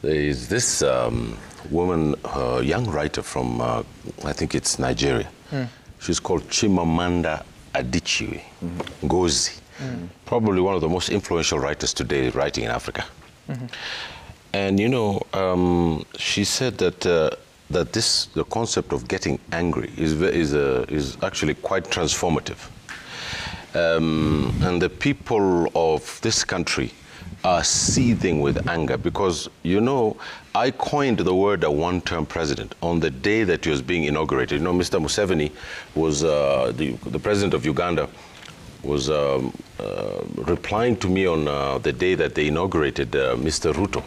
There is this woman, young writer from, I think it's Nigeria. She's called Chimamanda Adichie Ngozi. Probably one of the most influential writers today writing in Africa. And you know, she said that the concept of getting angry is actually quite transformative. And the people of this country are seething with anger because, you know, I coined the word a one-term president on the day that he was being inaugurated. You know, Mr. Museveni was, the president of Uganda, was replying to me on the day that they inaugurated Mr. Ruto.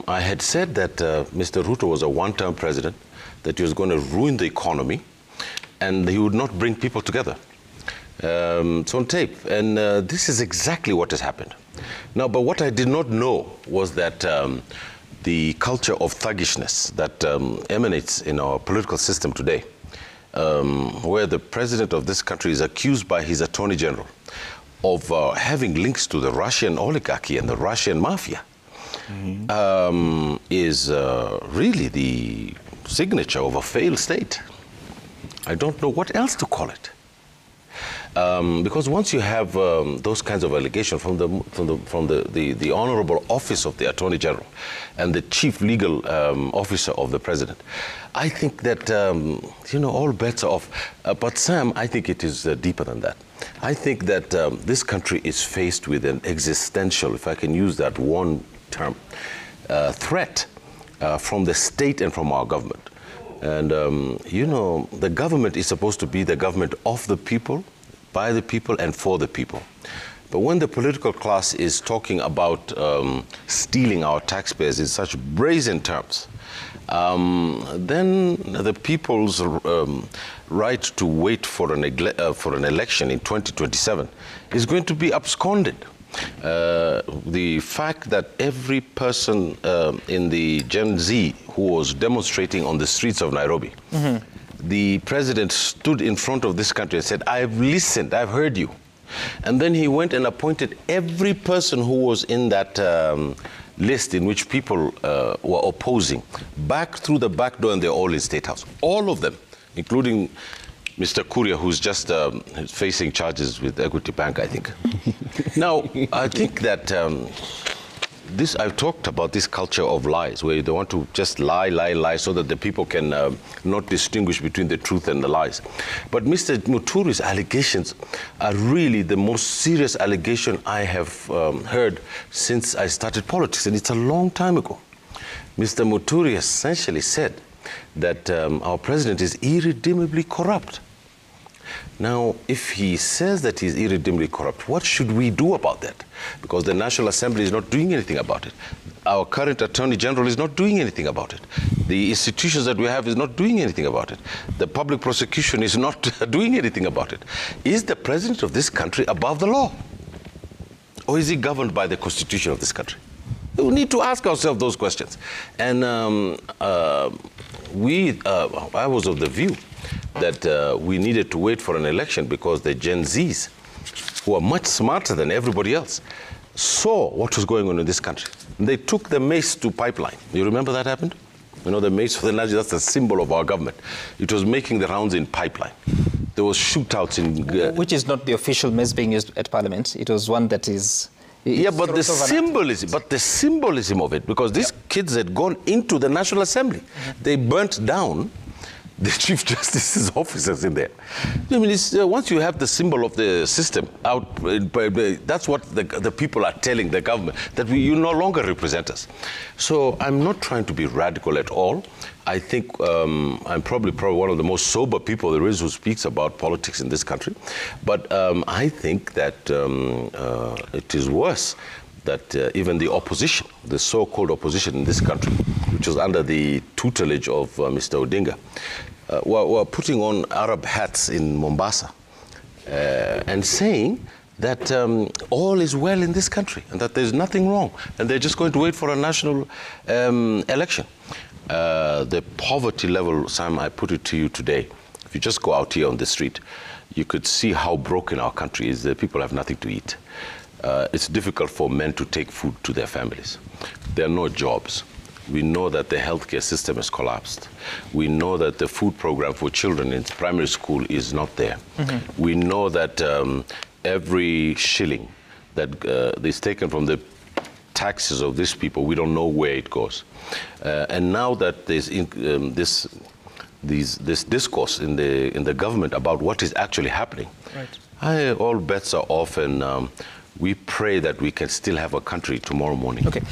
I had said that Mr. Ruto was a one-term president, that he was going to ruin the economy, and he would not bring people together. It's on tape, and this is exactly what has happened. Now, but what I did not know was that the culture of thuggishness that emanates in our political system today, where the president of this country is accused by his attorney general of having links to the Russian oligarchy and the Russian mafia, is really the signature of a failed state. I don't know what else to call it. Because once you have those kinds of allegations from the honorable office of the Attorney General and the chief legal officer of the president, I think that, you know, all bets are off. But Sam, I think it is deeper than that. I think that this country is faced with an existential, if I can use that one term, threat from the state and from our government. And, you know, the government is supposed to be the government of the people, by the people, and for the people. But when the political class is talking about stealing our taxpayers in such brazen terms, then the people's right to wait for an election in 2027 is going to be absconded. The fact that every person in the Gen Z who was demonstrating on the streets of Nairobi, the president stood in front of this country and said, I've listened, I've heard you. And then he went and appointed every person who was in that list in which people were opposing back through the back door, and they're all in State House. All of them, including Mr. Kuria, who's just facing charges with Equity Bank, I think. Now, I think that I've talked about this culture of lies, where they want to just lie, so that the people can not distinguish between the truth and the lies. But Mr. Muturi's allegations are really the most serious allegation I have heard since I started politics, and it's a long time ago. Mr. Muturi essentially said that our president is irredeemably corrupt. Now, if he says that he's irredeemably corrupt, what should we do about that? Because the National Assembly is not doing anything about it. Our current Attorney General is not doing anything about it. The institutions that we have is not doing anything about it. The public prosecution is not doing anything about it. Is the president of this country above the law? Or is he governed by the constitution of this country? We need to ask ourselves those questions. And I was of the view that we needed to wait for an election because the Gen Zs, who are much smarter than everybody else, saw what was going on in this country. And they took the mace to pipeline. You remember that happened? You know, the mace for the Nazi, that's the symbol of our government. It was making the rounds in pipeline. There was shootouts in... Which is not the official mace being used at Parliament. It was one that is... Yeah, but the symbolism of it, because these kids had gone into the National Assembly. They burnt down the Chief Justice's offices in there. I mean, it's, once you have the symbol of the system out, that's what the people are telling the government, that you no longer represent us. So I'm not trying to be radical at all. I think I'm probably one of the most sober people there is who speaks about politics in this country. But I think that it is worse that even the opposition, the so-called opposition in this country, which was under the tutelage of Mr. Odinga, were putting on Arab hats in Mombasa and saying that all is well in this country and that there's nothing wrong and they're just going to wait for a national election. The poverty level, Sam, I put it to you today, if you just go out here on the street, you could see how broken our country is. The people have nothing to eat. it's difficult for men to take food to their families. There are no jobs. We know that the healthcare system has collapsed. We know that the food program for children in primary school is not there. We know that every shilling that is taken from the taxes of these people, we don't know where it goes. And now that there's this discourse in the government about what is actually happening, all bets are off, and we pray that we can still have a country tomorrow morning. Okay.